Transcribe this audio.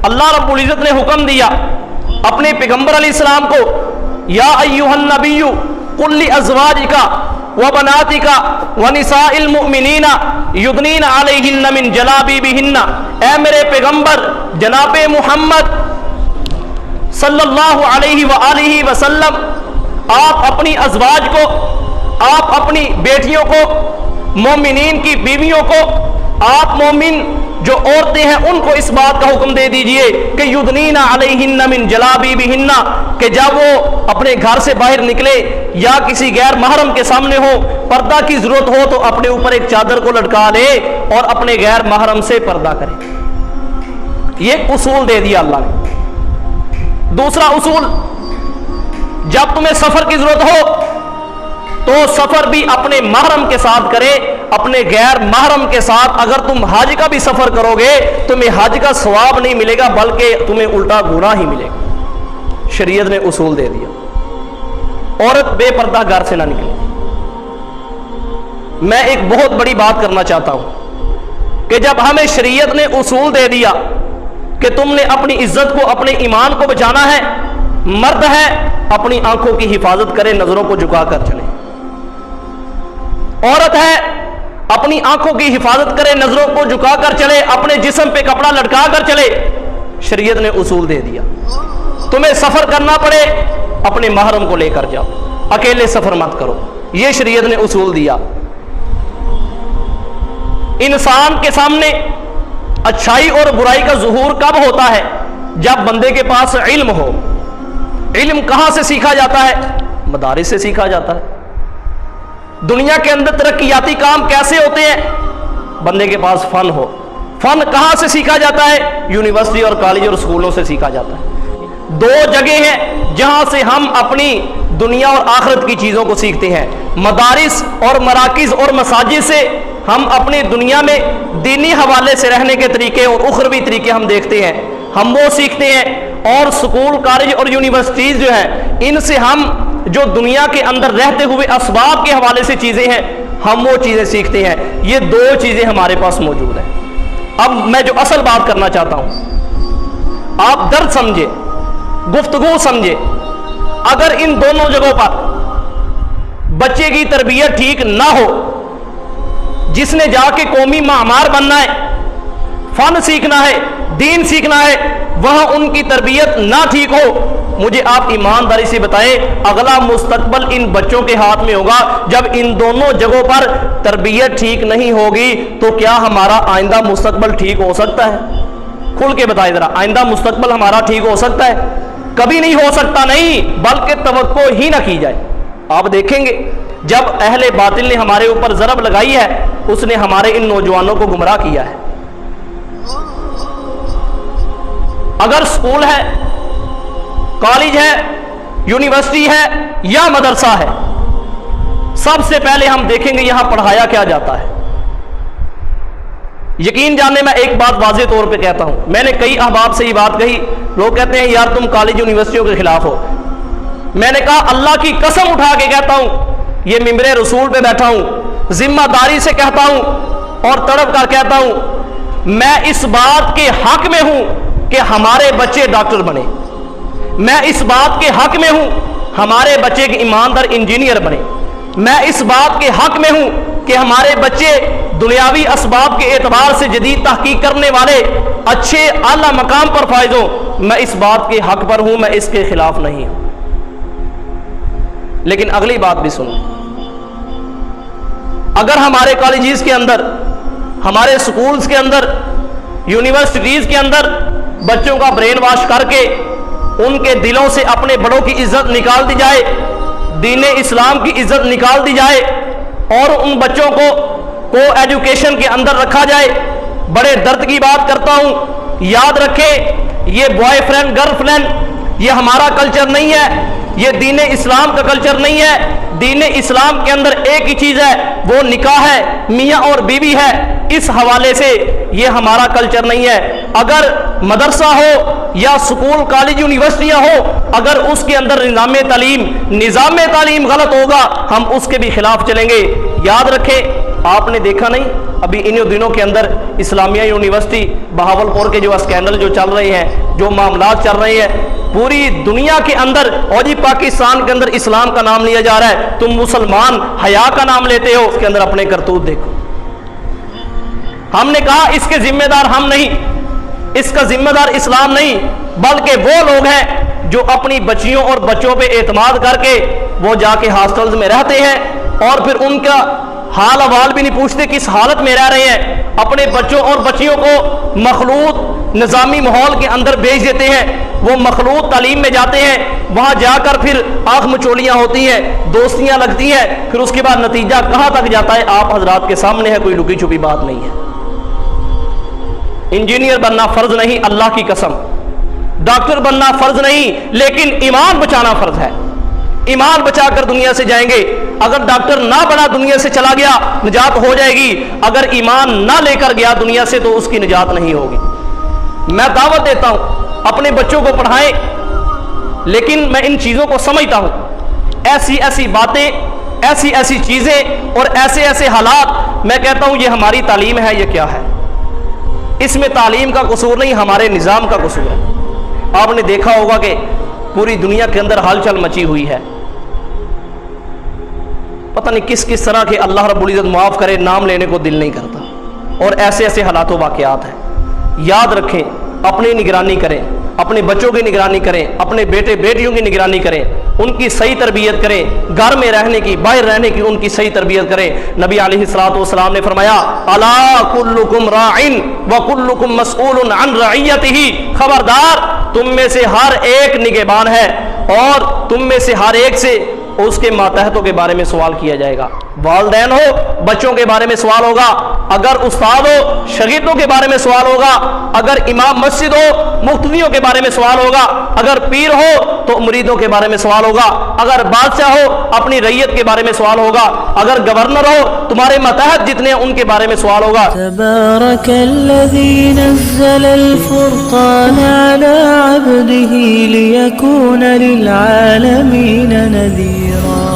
اللہ رب العزت نے حکم دیا اپنے پیغمبر علیہ السلام کو، یا ایھا النبی قل لازواجک وبناتک ونساء المؤمنین یدنین علیہن من جلابیبہن، اے میرے پیغمبر جناب محمد صلی اللہ علیہ وآلہ وسلم، آپ اپنی ازواج کو، آپ اپنی بیٹیوں کو، مومنین کی بیویوں کو، آپ مومن جو عورتیں ہیں ان کو اس بات کا حکم دے دیجئے کہ یدنین علیہن من جلابیبہن، کہ جب وہ اپنے گھر سے باہر نکلے یا کسی غیر محرم کے سامنے ہو، پردہ کی ضرورت ہو تو اپنے اوپر ایک چادر کو لٹکا لے اور اپنے غیر محرم سے پردہ کرے۔ یہ اصول دے دیا اللہ نے۔ دوسرا اصول، جب تمہیں سفر کی ضرورت ہو تو سفر بھی اپنے محرم کے ساتھ کرے، اپنے غیر محرم کے ساتھ۔ اگر تم حج کا بھی سفر کرو گے تمہیں حج کا ثواب نہیں ملے گا بلکہ تمہیں الٹا گناہ ہی ملے گا۔ شریعت نے اصول دے دیا، عورت بے پردہ گھر سے نہ نکلے۔ میں ایک بہت بڑی بات کرنا چاہتا ہوں کہ جب ہمیں شریعت نے اصول دے دیا کہ تم نے اپنی عزت کو، اپنے ایمان کو بچانا ہے، مرد ہے اپنی آنکھوں کی حفاظت کرے، نظروں کو جھکا کر چلے، عورت ہے اپنی آنکھوں کی حفاظت کرے، نظروں کو جھکا کر چلے، اپنے جسم پہ کپڑا لٹکا کر چلے۔ شریعت نے اصول دے دیا، تمہیں سفر کرنا پڑے اپنے محرم کو لے کر جاؤ، اکیلے سفر مت کرو، یہ شریعت نے اصول دیا۔ انسان کے سامنے اچھائی اور برائی کا ظہور کب ہوتا ہے؟ جب بندے کے پاس علم ہو۔ علم کہاں سے سیکھا جاتا ہے؟ مدارس سے سیکھا جاتا ہے۔ دنیا کے اندر ترقیاتی کام کیسے ہوتے ہیں؟ بندے کے پاس فن ہو۔ فن کہاں سے سیکھا جاتا ہے؟ یونیورسٹی اور کالج اور اسکولوں سے سیکھا جاتا ہے۔ دو جگہ ہیں جہاں سے ہم اپنی دنیا اور آخرت کی چیزوں کو سیکھتے ہیں، مدارس اور مراکز اور مساجد سے ہم اپنی دنیا میں دینی حوالے سے رہنے کے طریقے اور اخروی طریقے ہم دیکھتے ہیں، ہم وہ سیکھتے ہیں، اور سکول، کالج اور یونیورسٹیز جو ہیں ان سے ہم جو دنیا کے اندر رہتے ہوئے اسباب کے حوالے سے چیزیں ہیں ہم وہ چیزیں سیکھتے ہیں۔ یہ دو چیزیں ہمارے پاس موجود ہیں۔ اب میں جو اصل بات کرنا چاہتا ہوں، آپ درد سمجھے، گفتگو سمجھے، اگر ان دونوں جگہوں پر بچے کی تربیت ٹھیک نہ ہو، جس نے جا کے قومی معمار بننا ہے، فن سیکھنا ہے، دین سیکھنا ہے، وہاں ان کی تربیت نہ ٹھیک ہو، مجھے آپ ایمانداری سے بتائیں اگلا مستقبل ان بچوں کے ہاتھ میں ہوگا۔ جب ان دونوں جگہوں پر تربیت ٹھیک نہیں ہوگی تو کیا ہمارا آئندہ مستقبل ٹھیک ہو سکتا ہے؟ کھل کے بتائیں ذرا، آئندہ مستقبل ہمارا ٹھیک ہو سکتا ہے؟ کبھی نہیں ہو سکتا، نہیں، بلکہ توقع ہی نہ کی جائے۔ آپ دیکھیں گے جب اہل باطل نے ہمارے اوپر ضرب لگائی ہے اس نے ہمارے ان نوجوانوں کو گمراہ کیا ہے۔ اگر سکول ہے، کالج ہے، یونیورسٹی ہے یا مدرسہ ہے، سب سے پہلے ہم دیکھیں گے یہاں پڑھایا کیا جاتا ہے۔ یقین جاننے میں ایک بات واضح طور پہ کہتا ہوں، میں نے کئی احباب سے یہ بات کہی، لوگ کہتے ہیں یار تم کالج یونیورسٹیوں کے خلاف ہو۔ میں نے کہا اللہ کی قسم اٹھا کے کہتا ہوں، یہ ممبر رسول پہ بیٹھا ہوں، ذمہ داری سے کہتا ہوں اور تڑپ کر کہتا ہوں، میں اس بات کے حق میں ہوں کہ ہمارے بچے ڈاکٹر بنے، میں اس بات کے حق میں ہوں ہمارے بچے کے ایماندار انجینئر بنے، میں اس بات کے حق میں ہوں کہ ہمارے بچے دنیاوی اسباب کے اعتبار سے جدید تحقیق کرنے والے اچھے اعلیٰ مقام پر فائز ہوں۔ میں اس بات کے حق پر ہوں، میں اس کے خلاف نہیں ہوں۔ لیکن اگلی بات بھی سنو، اگر ہمارے کالجز کے اندر، ہمارے سکولز کے اندر، یونیورسٹیز کے اندر بچوں کا برین واش کر کے ان کے دلوں سے اپنے بڑوں کی عزت نکال دی جائے، دین اسلام کی عزت نکال دی جائے اور ان بچوں کو ایجوکیشن کے اندر رکھا جائے، بڑے درد کی بات کرتا ہوں، یاد رکھے یہ بوائے فرینڈ گرل فرینڈ یہ ہمارا کلچر نہیں ہے، یہ دین اسلام کا کلچر نہیں ہے۔ دین اسلام کے اندر ایک ہی چیز ہے، وہ نکاح ہے، میاں اور بیوی ہے۔ اس حوالے سے یہ ہمارا کلچر نہیں ہے۔ اگر مدرسہ ہو یا سکول، کالج، یونیورسٹیاں ہو، اگر اس کے اندر نظام تعلیم غلط ہوگا ہم اس کے بھی خلاف چلیں گے۔ یاد رکھیں آپ نے دیکھا نہیں ابھی انہی دنوں کے اندر اسلامیہ یونیورسٹی بہاولپور کے جو اسکینڈل جو چل رہے ہیں، جو معاملات چل رہے ہیں پوری دنیا کے اندر، اور جی پاکستان کے اندر اسلام کا نام لیا جا رہا ہے، تم مسلمان حیا کا نام لیتے ہو، اس کے اندر اپنے کرتوت دیکھو۔ ہم نے کہا اس کے ذمہ دار ہم نہیں، اس کا ذمہ دار اسلام نہیں، بلکہ وہ لوگ ہیں جو اپنی بچیوں اور بچوں پہ اعتماد کر کے وہ جا کے ہاسٹلز میں رہتے ہیں اور پھر ان کا حال احوال بھی نہیں پوچھتے کس حالت میں رہ رہے ہیں، اپنے بچوں اور بچیوں کو مخلوط نظامی ماحول کے اندر بھیج دیتے ہیں، وہ مخلوط تعلیم میں جاتے ہیں، وہاں جا کر پھر آنکھ مچولیاں ہوتی ہیں، دوستیاں لگتی ہیں، پھر اس کے بعد نتیجہ کہاں تک جاتا ہے آپ حضرات کے سامنے ہے، کوئی لکی چھپی بات نہیں ہے۔ انجینئر بننا فرض نہیں، اللہ کی قسم، ڈاکٹر بننا فرض نہیں، لیکن ایمان بچانا فرض ہے۔ ایمان بچا کر دنیا سے جائیں گے۔ اگر ڈاکٹر نہ بنا دنیا سے چلا گیا نجات ہو جائے گی، اگر ایمان نہ لے کر گیا دنیا سے تو اس کی نجات نہیں ہوگی۔ میں دعوت دیتا ہوں اپنے بچوں کو پڑھائیں، لیکن میں ان چیزوں کو سمجھتا ہوں، ایسی ایسی باتیں، ایسی ایسی چیزیں اور ایسے ایسے حالات، میں کہتا ہوں یہ ہماری تعلیم ہے، یہ کیا ہے؟ اس میں تعلیم کا قصور نہیں، ہمارے نظام کا قصور ہے۔ آپ نے دیکھا ہوگا کہ پوری دنیا کے اندر ہلچل مچی ہوئی ہے، پتہ نہیں کس کس طرح کے، اللہ رب العزت معاف کرے، نام لینے کو دل نہیں کرتا، اور ایسے ایسے حالات و واقعات ہیں۔ یاد رکھیں، اپنی نگرانی کریں، اپنے بچوں کی نگرانی کریں، اپنے بیٹے بیٹیوں کی نگرانی کریں، ان کی صحیح تربیت کریں، گھر میں رہنے کی، باہر رہنے کی ان کی صحیح تربیت کریں۔ نبی علیہ الصلوۃ والسلام نے فرمایا الا کلکم راع وکلکم مسئول عن رعیتہ، خبردار تم میں سے ہر ایک نگہبان ہے اور تم میں سے ہر ایک سے اس کے ماتحتوں کے بارے میں سوال کیا جائے گا۔ والدین ہو بچوں کے بارے میں سوال ہوگا، اگر استاد ہو شاگردوں کے بارے میں سوال ہوگا، اگر امام مسجد ہو مقتدیوں کے بارے میں سوال ہوگا، اگر پیر ہو تو مریدوں کے بارے میں سوال ہوگا، اگر بادشاہ ہو اپنی رعیت کے بارے میں سوال ہوگا، اگر گورنر ہو تمہارے ماتحت جتنے ہیں ان کے بارے میں سوال ہوگا۔ تبارک الذی نزل الفرقان علی عبده لیکون للعالمین نذیرا۔